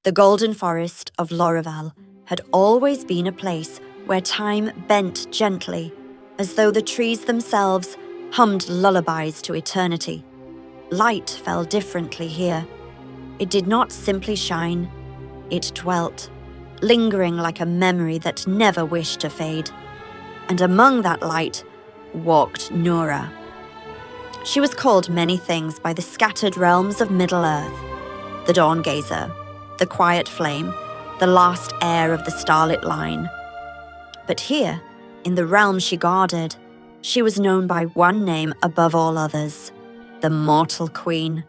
The golden forest of Lorravel had always been a place where time bent gently, as though the trees themselves hummed lullabies to eternity. Light fell differently here. It did not simply shine, it dwelt, lingering like a memory that never wished to fade. And among that light walked Noorah. She was called many things by the scattered realms of Middle-earth: the dawn gazer, the quiet flame, the last heir of the starlit line. But here, in the realm she guarded, she was known by one name above all others: the Mortal Queen.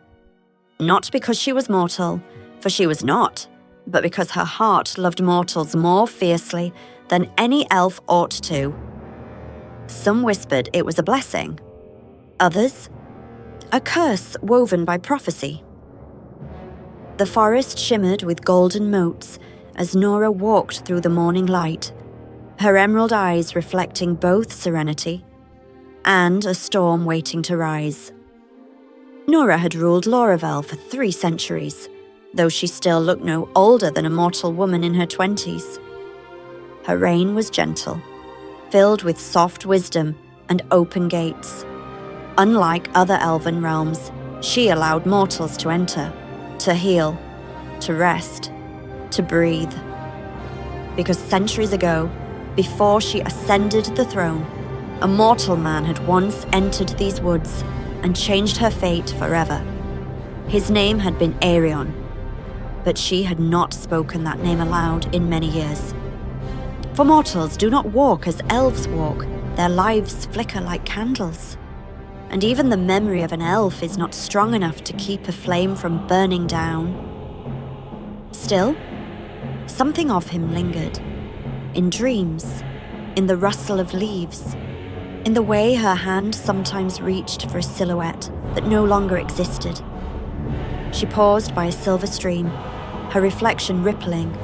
Not because she was mortal, for she was not, but because her heart loved mortals more fiercely than any elf ought to. Some whispered it was a blessing. Others, a curse woven by prophecy. The forest shimmered with golden motes as Noorah walked through the morning light, her emerald eyes reflecting both serenity and a storm waiting to rise. Noorah had ruled Lorravel for 3 centuries, though she still looked no older than a mortal woman in her 20s. Her reign was gentle, filled with soft wisdom and open gates. Unlike other elven realms, she allowed mortals to enter, to heal, to rest, to breathe. Because centuries ago, before she ascended the throne, a mortal man had once entered these woods and changed her fate forever. His name had been Arion, but she had not spoken that name aloud in many years. For mortals do not walk as elves walk, their lives flicker like candles. And even the memory of an elf is not strong enough to keep a flame from burning down. Still, something of him lingered. In dreams, in the rustle of leaves, in the way her hand sometimes reached for a silhouette that no longer existed. She paused by a silver stream, her reflection rippling,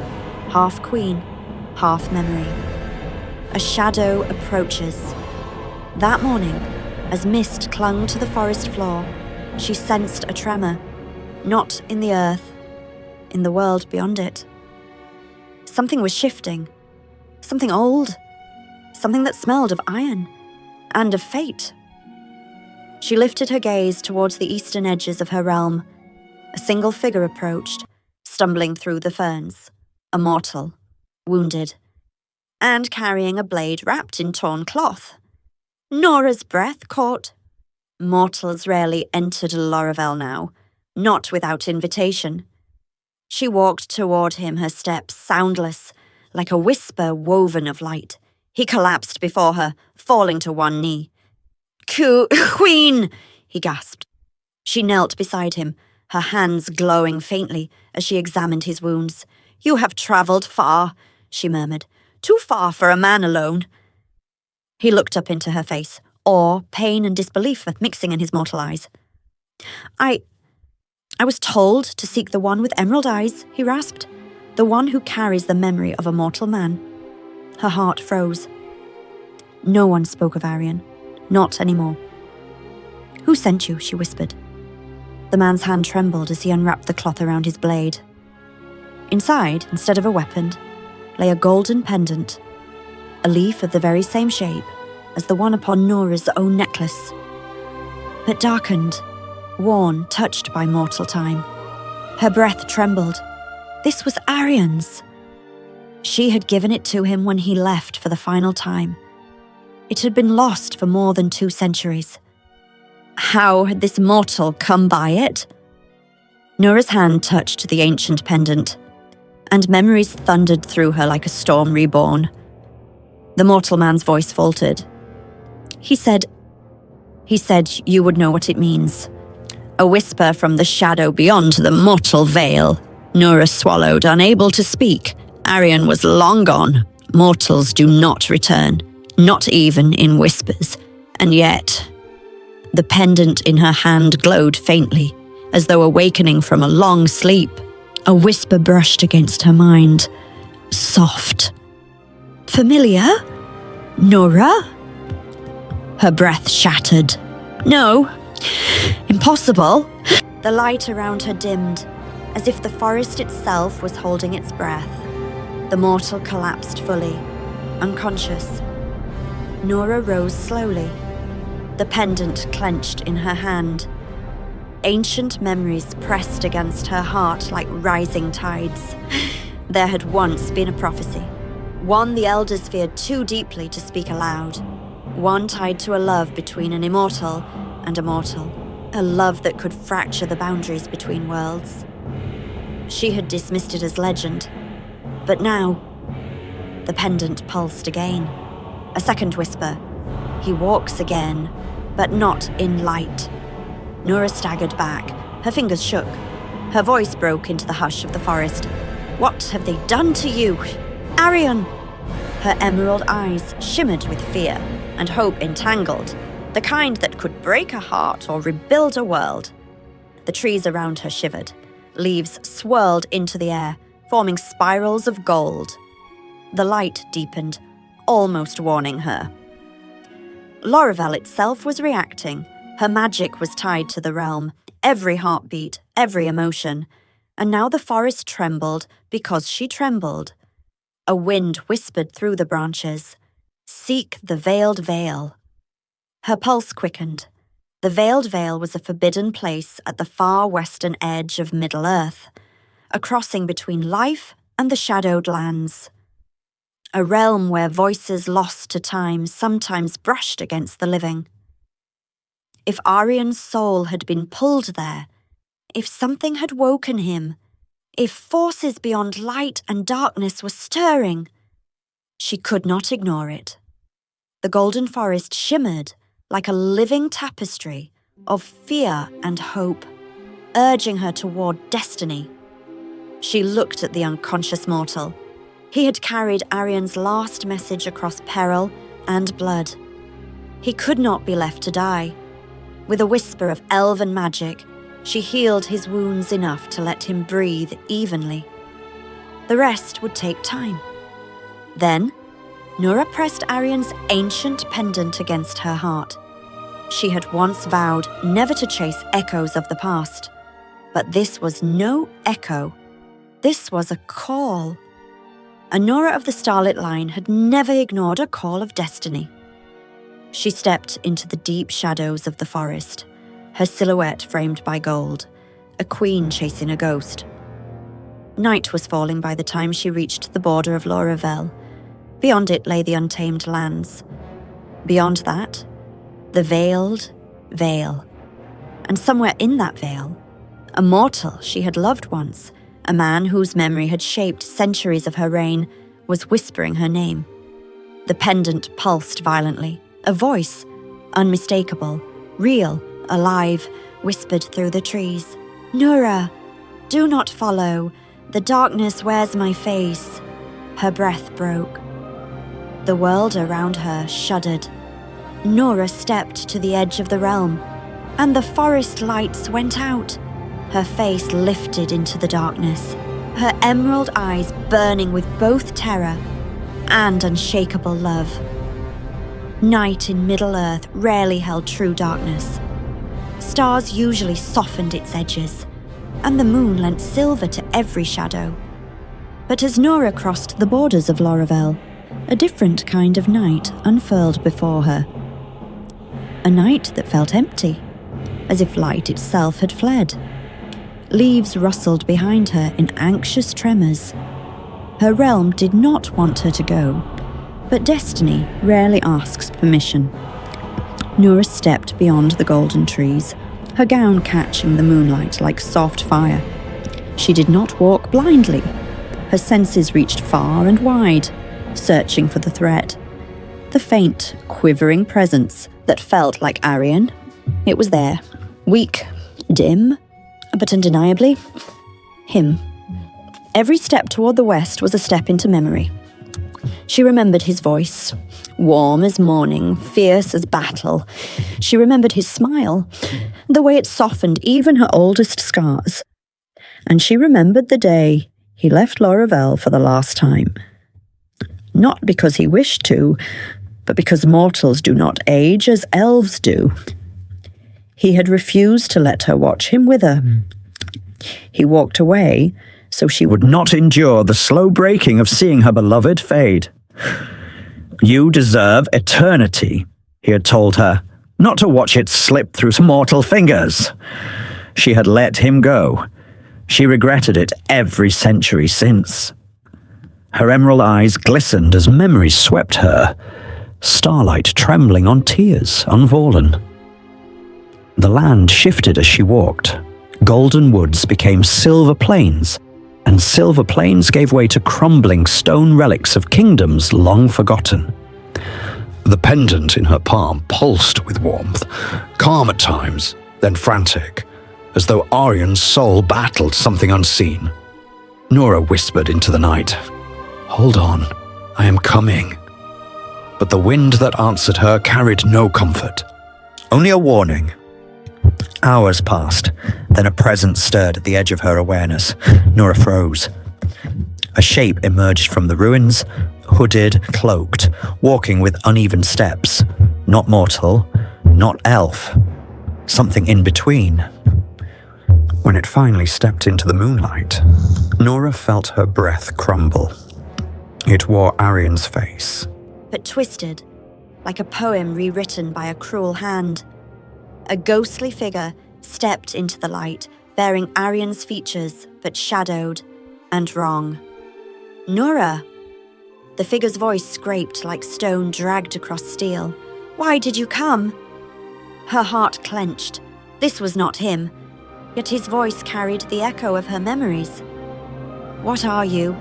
half queen, half memory. A shadow approaches. That morning, as mist clung to the forest floor, she sensed a tremor, not in the earth, in the world beyond it. Something was shifting, something old, something that smelled of iron and of fate. She lifted her gaze towards the eastern edges of her realm. A single figure approached, stumbling through the ferns, a mortal, wounded, and carrying a blade wrapped in torn cloth. Noorah's breath caught. Mortals rarely entered Lorravel now, not without invitation. She walked toward him, her steps soundless, like a whisper woven of light. He collapsed before her, falling to one knee. "Queen!" he gasped. She knelt beside him, her hands glowing faintly as she examined his wounds. "You have travelled far," she murmured. "Too far for a man alone." He looked up into her face, awe, pain, and disbelief mixing in his mortal eyes. I was told to seek the one with emerald eyes," he rasped. "The one who carries the memory of a mortal man." Her heart froze. No one spoke of Arion, not anymore. "Who sent you?" she whispered. The man's hand trembled as he unwrapped the cloth around his blade. Inside, instead of a weapon, lay a golden pendant, a leaf of the very same shape as the one upon Noorah's own necklace, but darkened, worn, touched by mortal time. Her breath trembled. This was Arion's. She had given it to him when he left for the final time. It had been lost for more than 2 centuries. How had this mortal come by it? Noorah's hand touched the ancient pendant, and memories thundered through her like a storm reborn. The mortal man's voice faltered. He said you would know what it means. A whisper from the shadow beyond the mortal veil. Noorah swallowed, unable to speak. Arion was long gone. Mortals do not return, not even in whispers. And yet, the pendant in her hand glowed faintly, as though awakening from a long sleep. A whisper brushed against her mind. Soft. Familiar? Noorah? Her breath shattered. No. Impossible. The light around her dimmed. as if the forest itself was holding its breath. The mortal collapsed fully, unconscious. Noorah rose slowly, the pendant clenched in her hand. Ancient memories pressed against her heart like rising tides. There had once been a prophecy, one the elders feared too deeply to speak aloud, one tied to a love between an immortal and a mortal, a love that could fracture the boundaries between worlds. She had dismissed it as legend, but now, the pendant pulsed again. A second whisper. He walks again, but not in light. Noorah staggered back. Her fingers shook. Her voice broke into the hush of the forest. What have they done to you? Arion! Her emerald eyes shimmered with fear and hope entangled, the kind that could break a heart or rebuild a world. The trees around her shivered. Leaves swirled into the air, forming spirals of gold. The light deepened, almost warning her. Lorravel itself was reacting. Her magic was tied to the realm, every heartbeat, every emotion. And now the forest trembled because she trembled. A wind whispered through the branches, "Seek the veiled veil." Her pulse quickened. The veiled veil was a forbidden place at the far western edge of Middle-earth, a crossing between life and the shadowed lands. A realm where voices lost to time sometimes brushed against the living. If Arion's soul had been pulled there, if something had woken him, if forces beyond light and darkness were stirring, she could not ignore it. The golden forest shimmered like a living tapestry of fear and hope, urging her toward destiny. She looked at the unconscious mortal. He had carried Arion's last message across peril and blood. He could not be left to die. With a whisper of elven magic, she healed his wounds enough to let him breathe evenly. The rest would take time. Then, Noorah pressed Arion's ancient pendant against her heart. She had once vowed never to chase echoes of the past. But this was no echo. This was a call. A Noorah of the Starlit Line had never ignored a call of destiny. She stepped into the deep shadows of the forest, her silhouette framed by gold, a queen chasing a ghost. Night was falling by the time she reached the border of Lorravel. Beyond it lay the untamed lands. Beyond that, the veiled veil. And somewhere in that veil, a mortal she had loved once, a man whose memory had shaped centuries of her reign, was whispering her name. The pendant pulsed violently. A voice, unmistakable, real, alive, whispered through the trees. "Noorah, do not follow. The darkness wears my face." Her breath broke. The world around her shuddered. Noorah stepped to the edge of the realm, and the forest lights went out. Her face lifted into the darkness, her emerald eyes burning with both terror and unshakable love. Night in Middle-earth rarely held true darkness. Stars usually softened its edges, and the moon lent silver to every shadow. But as Noorah crossed the borders of Lorravel, a different kind of night unfurled before her. A night that felt empty, as if light itself had fled. Leaves rustled behind her in anxious tremors. Her realm did not want her to go, but destiny rarely asks permission. Noorah stepped beyond the golden trees, her gown catching the moonlight like soft fire. She did not walk blindly. Her senses reached far and wide, searching for the threat. The faint, quivering presence that felt like Arion. It was there, weak, dim, but undeniably him. Every step toward the west was a step into memory. She remembered his voice, warm as morning, fierce as battle. She remembered his smile, the way it softened even her oldest scars. And she remembered the day he left Lorravel for the last time. Not because he wished to, but because mortals do not age as elves do. He had refused to let her watch him wither. He walked away so she would not endure the slow breaking of seeing her beloved fade. "You deserve eternity," he had told her, "not to watch it slip through mortal fingers." She had let him go. She regretted it every century since. Her emerald eyes glistened as memories swept her, starlight trembling on tears unfallen. The land shifted as she walked. Golden woods became silver plains, and silver plains gave way to crumbling stone relics of kingdoms long forgotten. The pendant in her palm pulsed with warmth, calm at times, then frantic, as though Arian's soul battled something unseen. Noorah whispered into the night, "Hold on, I am coming." But the wind that answered her carried no comfort, only a warning. Hours passed, then a presence stirred at the edge of her awareness. Noorah froze. A shape emerged from the ruins, hooded, cloaked, walking with uneven steps. Not mortal, not elf. Something in between. When it finally stepped into the moonlight, Noorah felt her breath crumble. It wore Arian's face, but twisted, like a poem rewritten by a cruel hand. A ghostly figure stepped into the light, bearing Arian's features, but shadowed and wrong. "Noorah!" The figure's voice scraped like stone dragged across steel. "Why did you come?" Her heart clenched. This was not him, yet his voice carried the echo of her memories. "What are you?"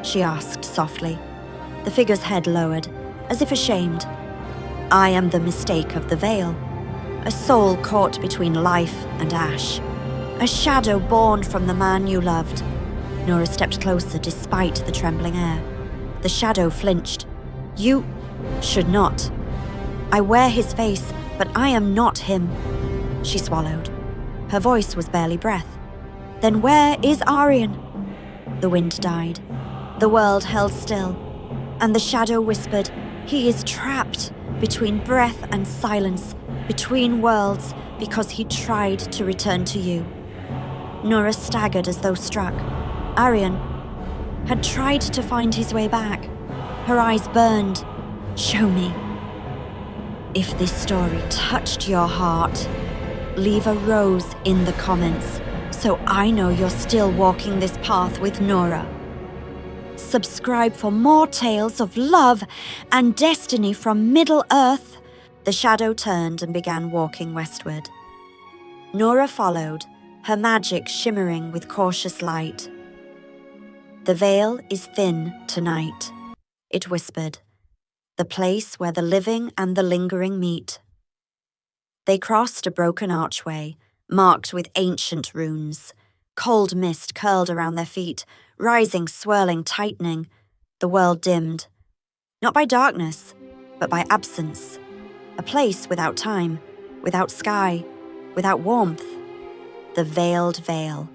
she asked softly. The figure's head lowered, as if ashamed. "I am the mistake of the veil. A soul caught between life and ash. A shadow born from the man you loved." Noorah stepped closer despite the trembling air. The shadow flinched. "You should not. I wear his face, but I am not him." She swallowed. Her voice was barely breath. "Then where is Arian?" The wind died. The world held still, and the shadow whispered, "He is trapped between breath and silence, between worlds, because he tried to return to you." Noorah staggered as though struck. Arian had tried to find his way back. Her eyes burned. "Show me." If this story touched your heart, leave a rose in the comments so I know you're still walking this path with Noorah. Subscribe for more tales of love and destiny from Middle-earth. The shadow turned and began walking westward. Noorah followed, her magic shimmering with cautious light. "The veil is thin tonight," it whispered, "the place where the living and the lingering meet." They crossed a broken archway, marked with ancient runes. Cold mist curled around their feet, rising, swirling, tightening. The world dimmed. Not by darkness, but by absence. A place without time, without sky, without warmth. The veiled veil.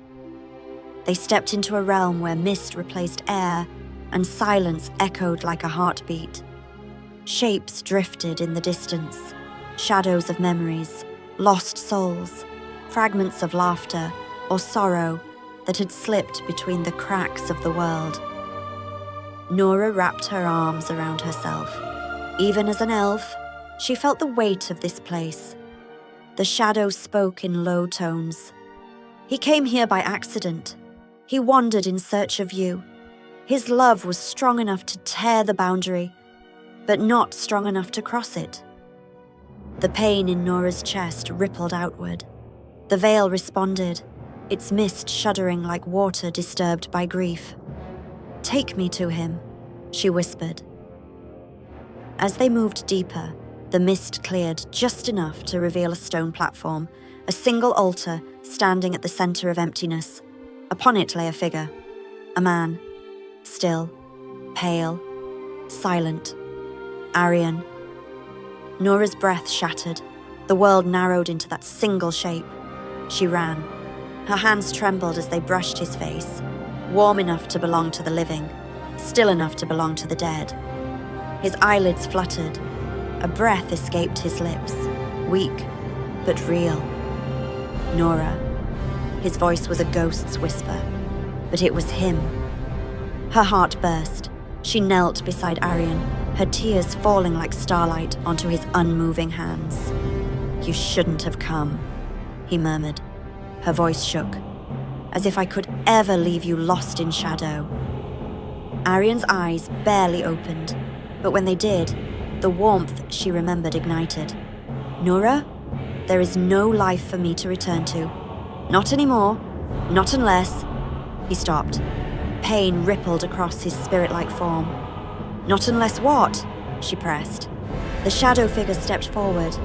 They stepped into a realm where mist replaced air, and silence echoed like a heartbeat. Shapes drifted in the distance, shadows of memories, lost souls, fragments of laughter or sorrow that had slipped between the cracks of the world. Noorah wrapped her arms around herself. Even as an elf, she felt the weight of this place. The shadow spoke in low tones. "He came here by accident. He wandered in search of you. His love was strong enough to tear the boundary, but not strong enough to cross it." The pain in Noorah's chest rippled outward. The veil responded, its mist shuddering like water disturbed by grief. "Take me to him," she whispered. As they moved deeper, the mist cleared just enough to reveal a stone platform, a single altar standing at the center of emptiness. Upon it lay a figure, a man, still, pale, silent. Arian. Noorah's breath shattered. The world narrowed into that single shape. She ran. Her hands trembled as they brushed his face, warm enough to belong to the living, still enough to belong to the dead. His eyelids fluttered. A breath escaped his lips, weak but real. Noorah. His voice was a ghost's whisper, but it was him. Her heart burst. She knelt beside Arian, her tears falling like starlight onto his unmoving hands. "You shouldn't have come," he murmured. Her voice shook. "As if I could ever leave you lost in shadow." Arian's eyes barely opened, but when they did, the warmth she remembered ignited. "Noorah, there is no life for me to return to. Not anymore. Not unless—" He stopped. Pain rippled across his spirit-like form. "Not unless what?" she pressed. The shadow figure stepped forward.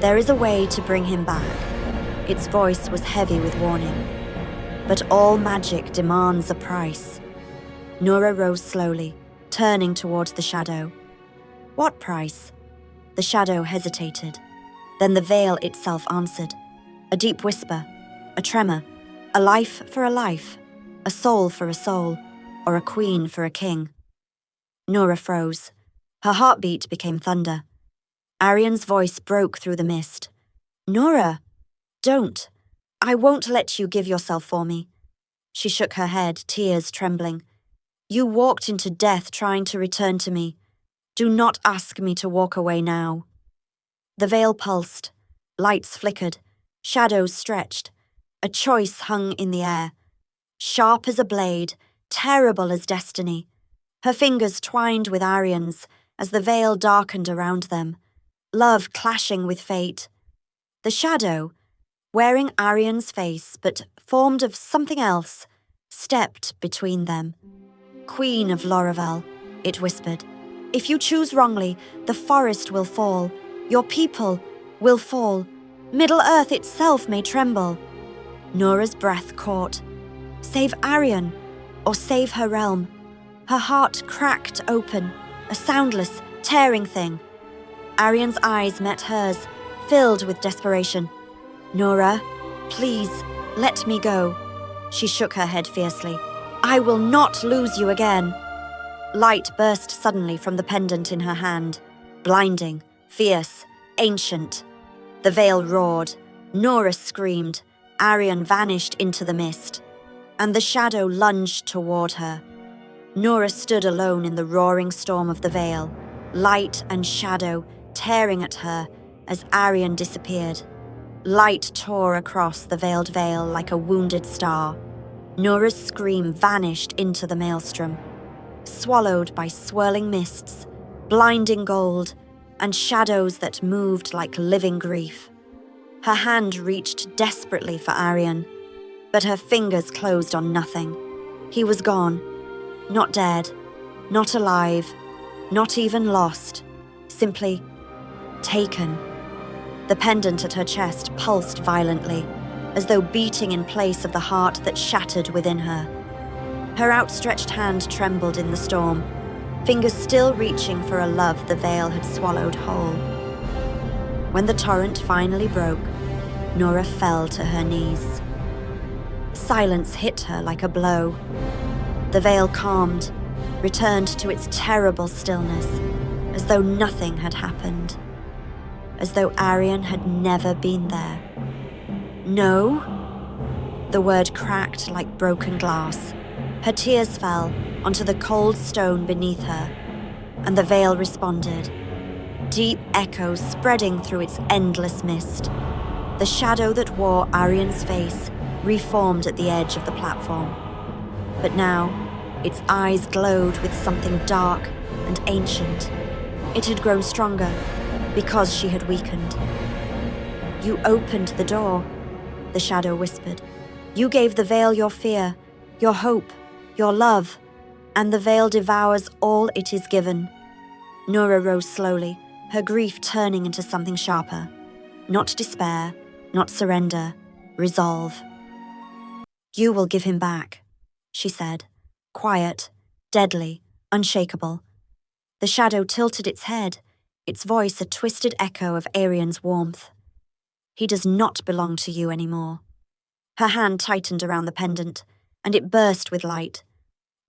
"There is a way to bring him back." Its voice was heavy with warning. "But all magic demands a price." Noorah rose slowly, turning towards the shadow. "What price?" The shadow hesitated. Then the veil itself answered. A deep whisper, a tremor, a life for a life, a soul for a soul, or a queen for a king. Noorah froze. Her heartbeat became thunder. Arian's voice broke through the mist. "Noorah, don't. I won't let you give yourself for me." She shook her head, tears trembling. "You walked into death trying to return to me. Do not ask me to walk away now." The veil pulsed. Lights flickered. Shadows stretched. A choice hung in the air. Sharp as a blade, terrible as destiny. Her fingers twined with Arian's as the veil darkened around them. Love clashing with fate. The shadow, wearing Arian's face but formed of something else, stepped between them. "Queen of Lorravel," it whispered. "If you choose wrongly, the forest will fall. Your people will fall. Middle-earth itself may tremble." Noorah's breath caught. Save Arian, or save her realm. Her heart cracked open, a soundless, tearing thing. Arian's eyes met hers, filled with desperation. "Noorah, please, let me go." She shook her head fiercely. "I will not lose you again." Light burst suddenly from the pendant in her hand, blinding, fierce, ancient. The veil roared. Noorah screamed. Arian vanished into the mist, and the shadow lunged toward her. Noorah stood alone in the roaring storm of the veil, light and shadow tearing at her as Arian disappeared. Light tore across the veiled veil like a wounded star. Noorah's scream vanished into the maelstrom, swallowed by swirling mists, blinding gold, and shadows that moved like living grief. Her hand reached desperately for Arian, but her fingers closed on nothing. He was gone. Not dead, not alive, not even lost. Simply taken. The pendant at her chest pulsed violently, as though beating in place of the heart that shattered within her. Her outstretched hand trembled in the storm, fingers still reaching for a love the veil had swallowed whole. When the torrent finally broke, Noorah fell to her knees. Silence hit her like a blow. The veil calmed, returned to its terrible stillness, as though nothing had happened. As though Arian had never been there. "No?" The word cracked like broken glass. Her tears fell onto the cold stone beneath her, and the veil responded. Deep echoes spreading through its endless mist. The shadow that wore Arian's face reformed at the edge of the platform. But now, its eyes glowed with something dark and ancient. It had grown stronger, because she had weakened. "You opened the door," the shadow whispered. "You gave the veil your fear, your hope, your love, and the veil devours all it is given." Noorah rose slowly, her grief turning into something sharper. Not despair, not surrender, resolve. "You will give him back," she said, quiet, deadly, unshakable. The shadow tilted its head, its voice a twisted echo of Arian's warmth. "He does not belong to you anymore." Her hand tightened around the pendant, and it burst with light.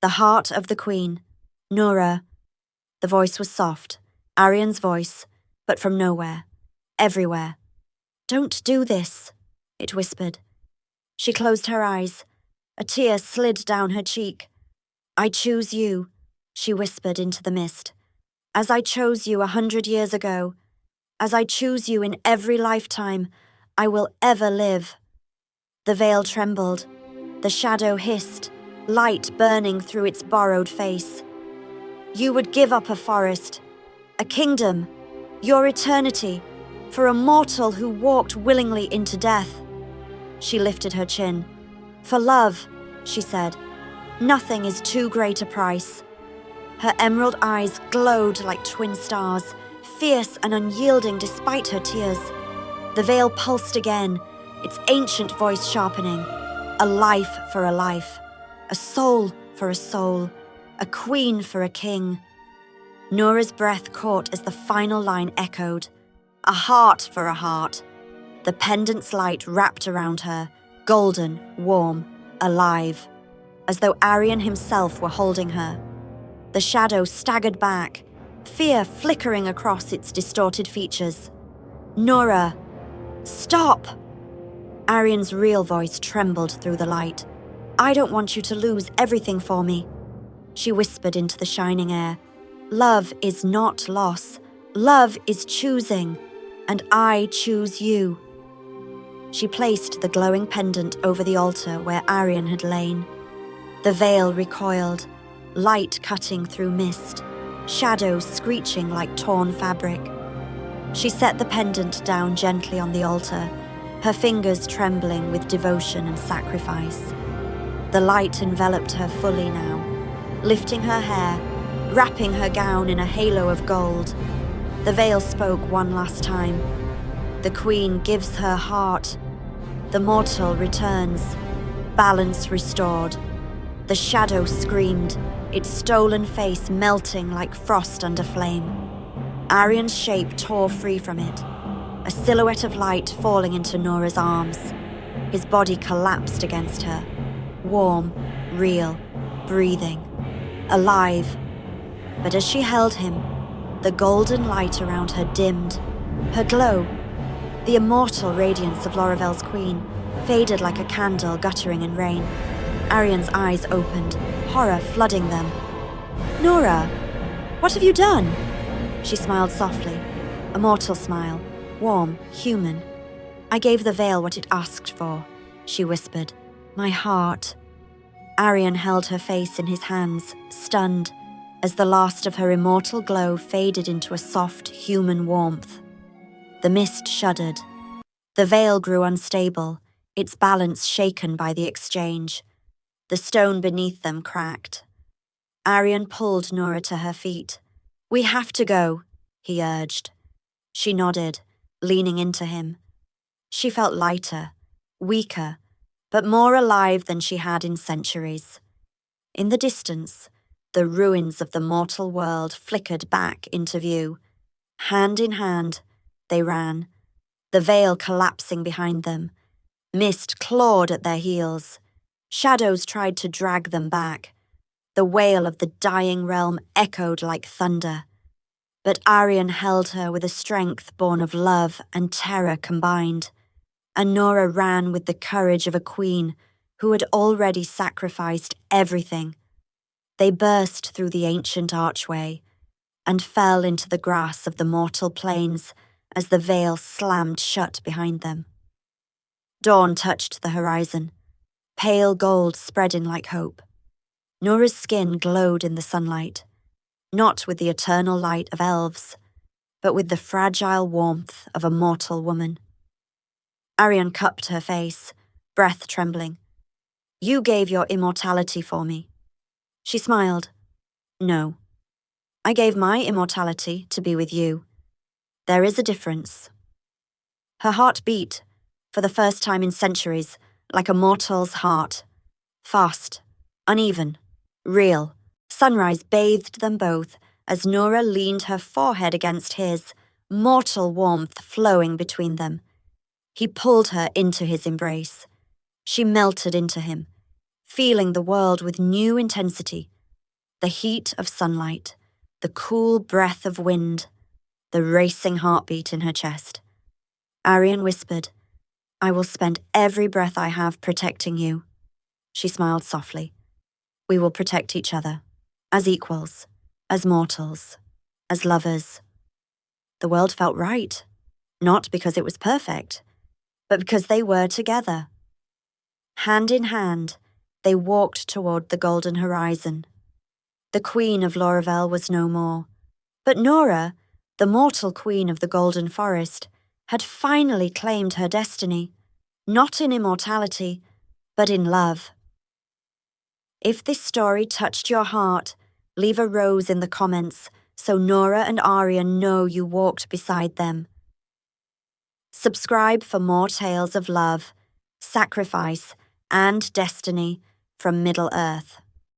The heart of the queen, Noorah. The voice was soft, Arian's voice, but from nowhere, everywhere. "Don't do this," it whispered. She closed her eyes. A tear slid down her cheek. "I choose you," she whispered into the mist. "As I chose you 100 years ago, as I choose you in every lifetime, I will ever live." The veil trembled. The shadow hissed, light burning through its borrowed face. "You would give up a forest, a kingdom, your eternity, for a mortal who walked willingly into death." She lifted her chin. "For love," she said, "nothing is too great a price." Her emerald eyes glowed like twin stars, fierce and unyielding despite her tears. The veil pulsed again, its ancient voice sharpening. A life for a life, a soul for a soul, a queen for a king. Noorah's breath caught as the final line echoed. A heart for a heart. The pendant's light wrapped around her, golden, warm, alive, as though Arian himself were holding her. The shadow staggered back, fear flickering across its distorted features. "Noorah, stop!" Arian's real voice trembled through the light. "I don't want you to lose everything for me." She whispered into the shining air. "Love is not loss. Love is choosing, and I choose you." She placed the glowing pendant over the altar where Arian had lain. The veil recoiled, light cutting through mist, shadows screeching like torn fabric. She set the pendant down gently on the altar, her fingers trembling with devotion and sacrifice. The light enveloped her fully now, lifting her hair, wrapping her gown in a halo of gold. The veil spoke one last time. The queen gives her heart. The mortal returns, balance restored. The shadow screamed, its stolen face melting like frost under flame. Arian's shape tore free from it, a silhouette of light falling into Noorah's arms. His body collapsed against her, warm, real, breathing, alive. But as she held him, the golden light around her dimmed. Her glow, the immortal radiance of Laravel's queen, faded like a candle guttering in rain. Arian's eyes opened, horror flooding them. "Noorah, what have you done?" She smiled softly, a mortal smile, warm, human. "I gave the veil what it asked for," she whispered. "My heart." Arian held her face in his hands, stunned, as the last of her immortal glow faded into a soft, human warmth. The mist shuddered. The veil grew unstable, its balance shaken by the exchange. The stone beneath them cracked. Arian pulled Noorah to her feet. "We have to go," he urged. She nodded, leaning into him. She felt lighter, weaker, but more alive than she had in centuries. In the distance, the ruins of the mortal world flickered back into view. Hand in hand, they ran, the veil collapsing behind them. Mist clawed at their heels. Shadows tried to drag them back. The wail of the dying realm echoed like thunder. But Arian held her with a strength born of love and terror combined, and Noorah ran with the courage of a queen who had already sacrificed everything. They burst through the ancient archway and fell into the grass of the mortal plains as the veil slammed shut behind them. Dawn touched the horizon, pale gold spreading like hope. Noorah's skin glowed in the sunlight, not with the eternal light of elves, but with the fragile warmth of a mortal woman. Arian cupped her face, breath trembling. "You gave your immortality for me." She smiled. "No. I gave my immortality to be with you. There is a difference." Her heart beat, for the first time in centuries, like a mortal's heart. Fast, uneven, real. Sunrise bathed them both as Noorah leaned her forehead against his, mortal warmth flowing between them. He pulled her into his embrace. She melted into him, feeling the world with new intensity. The heat of sunlight, the cool breath of wind, the racing heartbeat in her chest. Arian whispered, I will spend every breath I have protecting you. She smiled softly. We will protect each other, as equals, as mortals, as lovers. The world felt right, not because it was perfect, but because they were together. Hand in hand, they walked toward the golden horizon. The queen of Lorravel was no more, but Noorah, the mortal queen of the Golden Forest, had finally claimed her destiny, not in immortality, but in love. If this story touched your heart, leave a rose in the comments so Noorah and Arya know you walked beside them. Subscribe for more tales of love, sacrifice, and destiny from Middle-earth.